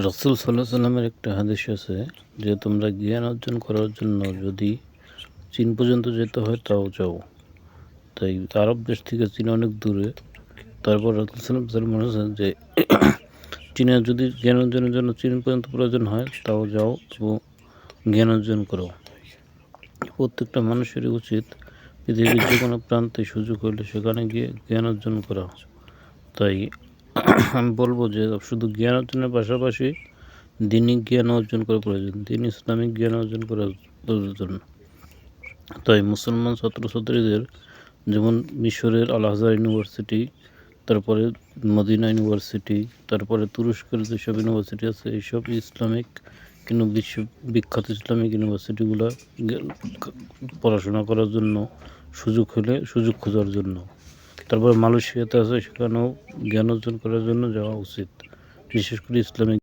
রাসূল সাল্লাল্লাহু আলাইহি সাল্লামের একটা হাদিস আছে যে তোমরা জ্ঞান অর্জন করার জন্য যদি চীন পর্যন্ত যেতে হয় তাও যাও। তাই আরব দেশ থেকে চীন অনেক দূরে। তারপর রাসূল সাল্লাল্লাহু আলাইহি ওয়াসাল্লাম বলেছেন যে চীনে যদি জ্ঞান অর্জনের জন্য চীন পর্যন্ত প্রয়োজন হয় তাও যাও, তবু জ্ঞান অর্জন করো। প্রত্যেকটা মানুষেরই উচিত পৃথিবীর যে কোনো প্রান্তে সুযোগ হলে সেখানে গিয়ে জ্ঞান অর্জন করা। তাই আমি বলব যে শুধু জ্ঞান অর্জনের পাশাপাশি দিনিক জ্ঞান অর্জন করা প্রয়োজন, ইসলামিক জ্ঞান অর্জন করা প্রয়োজন। তাই মুসলমান ছাত্রছাত্রীদের যেমন মিশরের আল আজহার ইউনিভার্সিটি, তারপরে মদিনা ইউনিভার্সিটি, তারপরে তুরস্কের যেসব ইউনিভার্সিটি আছে এইসব ইসলামিক বিখ্যাত ইসলামিক ইউনিভার্সিটিগুলো পড়াশোনা করার জন্য সুযোগ খোঁজার জন্য। তারপরে মালয়েশিয়াতে আছে, সেখানেও জ্ঞান অর্জন করার জন্য যাওয়া উচিত, বিশেষ করে ইসলামিক